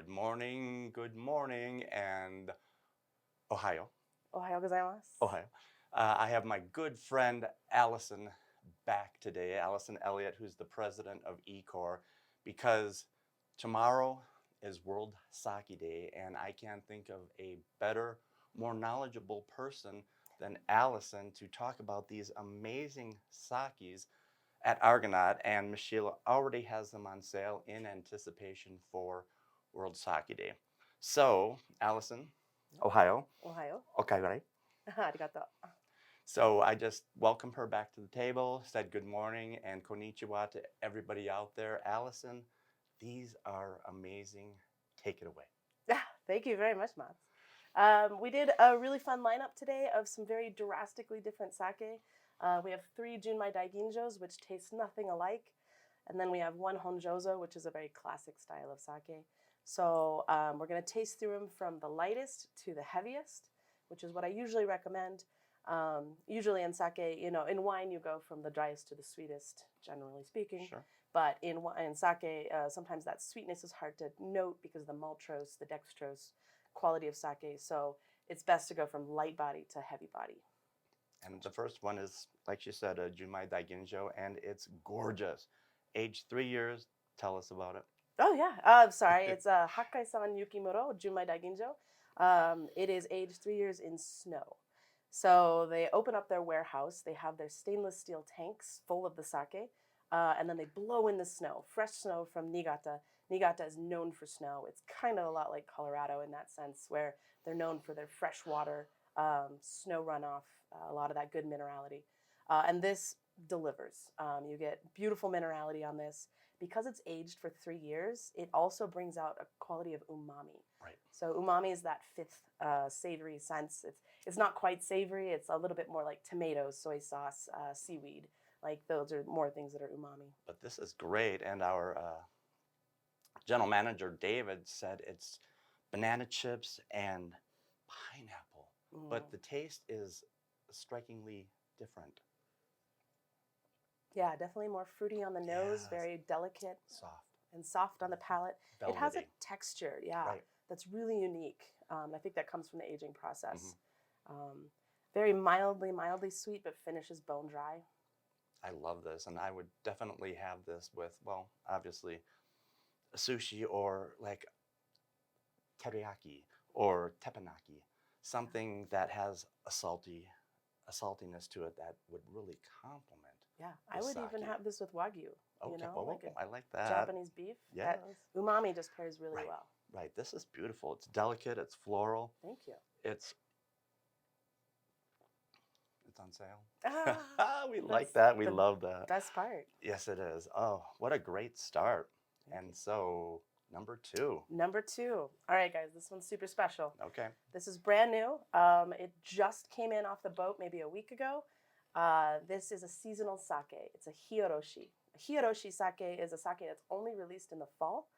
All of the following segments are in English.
good morning, and Ohio. Ohayou gozaimasu. Ohio. I have my good friend Allison back today, Allison Elliott, who's the president of eCore, because tomorrow is World Sake Day, and I can't think of a better, more knowledgeable person than Allison to talk about these amazing sakes at Argonaut, and Michelle already has them on sale in anticipation for World Sake Day. So, Allison, Ohio, Ohayou. okay. Arigato. So I just welcomed her back to the table, said good morning and konnichiwa to everybody out there. Allison, these are amazing. Take it away. Thank you very much, Mats. We did a really fun lineup today of some very drastically different sake. We have 3 Junmai Daiginjos, which taste nothing alike. And then we have 1 Honjozo, which is a very classic style of sake. So we're going to taste through them from the lightest to the heaviest, which is what I usually recommend. Usually in sake, in wine you go from the driest to the sweetest, generally speaking. Sure. But in sake, sometimes that sweetness is hard to note because of the maltose, the dextrose quality of sake. So it's best to go from light body to heavy body. And the first one is, like you said, a Junmai Daiginjo, and it's gorgeous. Aged 3 years. Tell us about it. Oh, yeah. Sorry. It's a Hakkai-san Yukimuro Junmai Daiginjo. It is aged 3 years in snow. So they open up their warehouse. They have their stainless steel tanks full of the sake. And then they blow in the snow, fresh snow from Niigata. Niigata is known for snow. It's kind of a lot like Colorado in that sense, where they're known for their fresh water, snow runoff, a lot of that good minerality. And this delivers. You get beautiful minerality on this. Because it's aged for 3 years, it also brings out a quality of umami. Right. So umami is that fifth savory sense. It's not quite savory. It's a little bit more like tomatoes, soy sauce, seaweed. Like those are more things that are umami. But this is great, and our general manager David said it's banana chips and pineapple, but the taste is strikingly different. Yeah, definitely more fruity on the nose, Yes. very delicate, Soft, and soft on the palate. It has a velvety. texture, yeah, Right. that's really unique. I think that comes from the aging process. Very mildly sweet, but finishes bone dry. I love this, and I would definitely have this with, well, obviously, sushi or like teriyaki or teppanyaki, something that has a saltiness to it that would really complement. Yeah, the I would even sake. have this with wagyu. Okay, Like a I like that. Japanese beef. Yes. Umami just pairs really Right. well. Right. This is beautiful. It's delicate. It's floral. Thank you. It's on sale. We That's like that. We the love that. Best part. Yes, it is. Oh, what a great start. Thank And you. so, number 2. Number 2. All right, guys, this one's super special. Okay. This is brand new. It just came in off the boat maybe a week ago. This is a seasonal sake. It's a hiyoroshi. A hiyoroshi sake is a sake that's only released in the fall.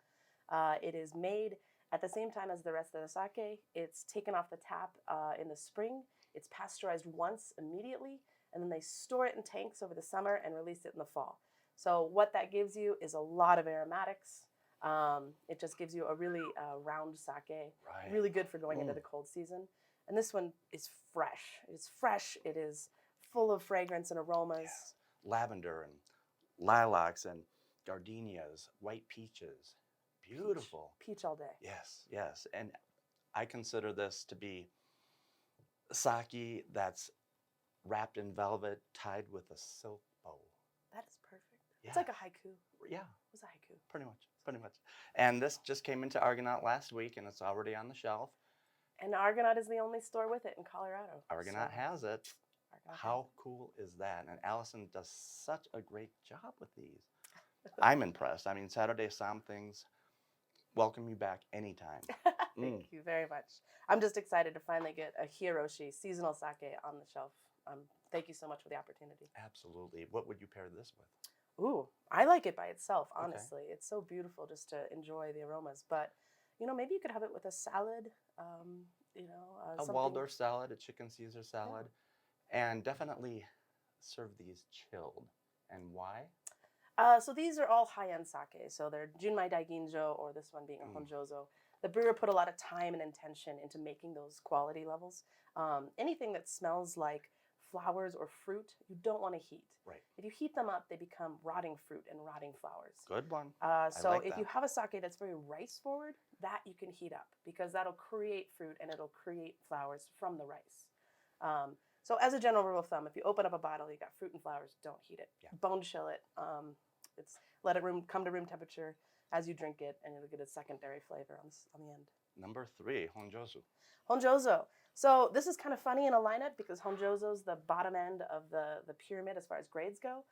It is made at the same time as the rest of the sake. It's taken off the tap in the spring. It's pasteurized once immediately, and then they store it in tanks over the summer and release it in the fall. So what that gives you is a lot of aromatics. It just gives you a really round sake, Right. really good for going into the cold season. And this one is fresh. It's fresh. It is full of fragrance and aromas. Yes. Lavender and lilacs and gardenias, white peaches. Beautiful. Peach all day. Yes, yes. And I consider this to be sake that's wrapped in velvet, tied with a silk bow. That is perfect. Yeah. It's like a haiku. Yeah, It was a haiku. pretty much. And this just came into Argonaut last week, and it's already on the shelf. And Argonaut is the only store with it in Colorado. Argonaut has it. Argonaut How cool is that? And Allison does such a great job with these. I'm impressed. I mean, Saturday Somm-things, welcome you back anytime. Thank you very much. I'm just excited to finally get a hiyoroshi seasonal sake on the shelf. Thank you so much for the opportunity. Absolutely. What would you pair this with? Ooh, I like it by itself, honestly. Okay. It's so beautiful just to enjoy the aromas. But, maybe you could have it with a salad, a Waldorf salad, a chicken Caesar salad, and definitely serve these chilled. And why? So these are all high-end sake. So they're Junmai Daiginjo, or this one being a Honjozo. The brewer put a lot of time and intention into making those quality levels. Anything that smells like flowers or fruit, you don't want to heat. Right. If you heat them up, they become rotting fruit and rotting flowers. Good one. So like if that. you have a sake that's very rice forward, that you can heat up because that'll create fruit and it'll create flowers from the rice. So as a general rule of thumb, if you open up a bottle, you got fruit and flowers, don't heat it. Yeah. Bone chill it. It's let it come to room temperature as you drink it, and it'll get a secondary flavor on the end. Number 3, honjozu. Honjozo. So this is kind of funny in a lineup because Honjozo's the bottom end of the pyramid as far as grades go.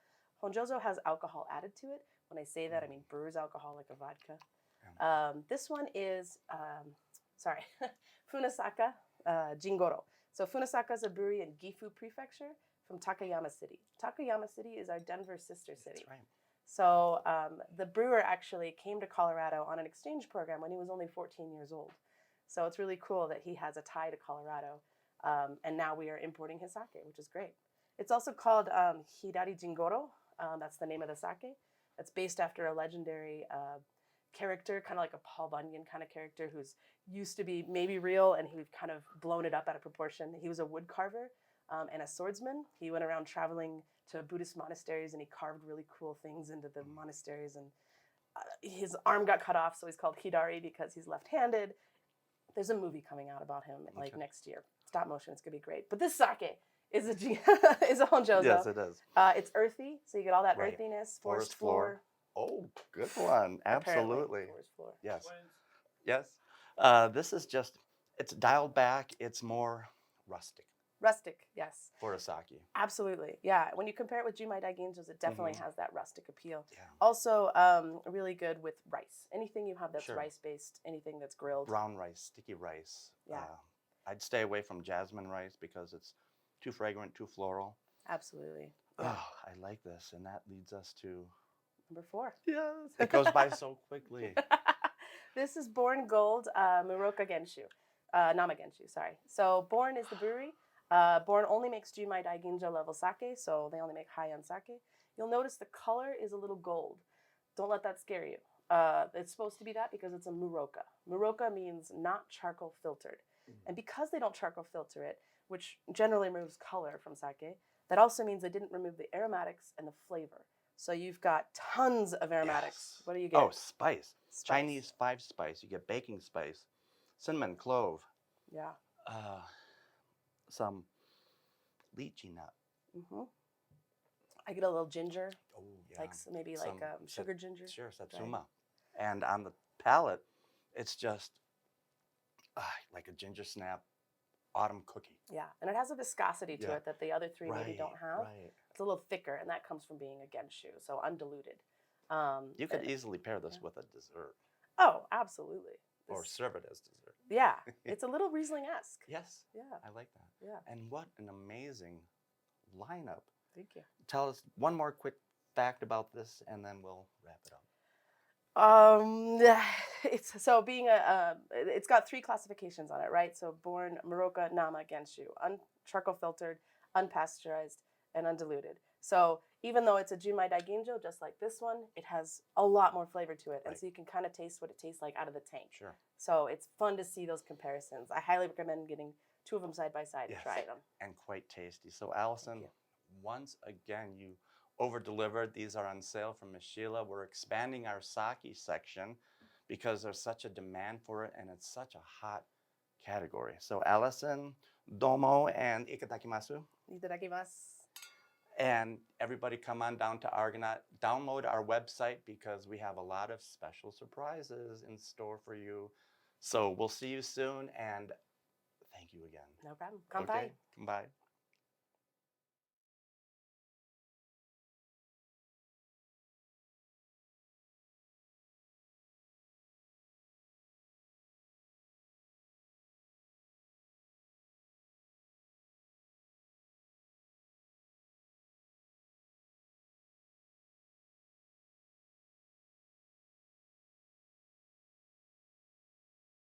Honjozo has alcohol added to it. When I say that, I mean brewer's alcohol like a vodka. Yeah. This one is, Funasaka Jingoro. So Funasaka is a brewery in Gifu Prefecture from Takayama City. Takayama City is our Denver sister city. That's right. So the brewer actually came to Colorado on an exchange program when he was only 14 years old. So it's really cool that he has a tie to Colorado. And now we are importing his sake, which is great. It's also called Hidari Jingoro. That's the name of the sake. It's based after a legendary character, kind of like a Paul Bunyan kind of character who's used to be maybe real and we've kind of blown it up out of proportion. He was a wood carver and a swordsman. He went around traveling to Buddhist monasteries and he carved really cool things into the monasteries. And his arm got cut off, so he's called Hidari because he's left-handed. There's a movie coming out about him like next year. Stop motion, it's gonna be great. But this sake is a honjozo. Yes, it is. It's earthy, so you get all that Right. earthiness. Forest floor. Oh, good one. Absolutely. Forest floor. Yes. Yes. This is just, it's dialed back. It's more rustic Rustic, yes. for a sake. Absolutely, yeah. When you compare it with Jumai Daiginjos, it definitely has that rustic appeal. Yeah. Also, really good with rice. Anything you have that's Sure. rice-based, anything that's grilled. Brown rice, sticky rice. Yeah. I'd stay away from jasmine rice because it's too fragrant, too floral. Absolutely. Yeah. Oh, I like this. And that leads us to... Number 4. Yes. It goes by so quickly. This is Born Gold Muroka Genshu. Nama Genshu, sorry. So Born is the brewery. Born only makes Jumai Daiginjo level sake, so they only make high-end sake. You'll notice the color is a little gold. Don't let that scare you. It's supposed to be that because it's a Muroka. Muroka means not charcoal filtered. And because they don't charcoal filter it, which generally removes color from sake, that also means they didn't remove the aromatics and the flavor. So you've got tons of aromatics. Yes. What do you get? Oh, spice. Chinese 5-spice. You get baking spice, cinnamon, clove. Yeah. Some lychee nut. Mm-hmm. I get a little ginger. Oh, yeah. Like maybe like sugar ginger. Sure, satsuma. Right. And on the palate, it's just like a ginger snap autumn cookie. Yeah, and it has a viscosity to it that the other three maybe don't have. Right. It's a little thicker, and that comes from being a genshu, so undiluted. You could easily pair this with a dessert. Oh, absolutely. Or serve it as dessert. Yeah, it's a little Riesling-esque. Yes. Yeah. I like that. Yeah. And what an amazing lineup. Thank you. Tell us one more quick fact about this, and then we'll wrap it up. It's got 3 classifications on it, right? So Born, Muroka, Nama, Genshu, charcoal filtered, unpasteurized, and undiluted. So even though it's a Jumai Daiginjo, just like this one, it has a lot more flavor to it, and so you can kind of taste what it tastes like out of the tank. Sure. So it's fun to see those comparisons. I highly recommend getting 2 of them side by side and trying them. And quite tasty. So Allison, once again, you over-delivered. These are on sale from Miss Sheila. We're expanding our sake section because there's such a demand for it and it's such a hot category. So Allison, domo and ikatakimasu. Itadakimasu. And everybody come on down to Argonaut. Download our website because we have a lot of special surprises in store for you. So we'll see you soon and thank you again. No problem. Kanpai. Okay. Bye.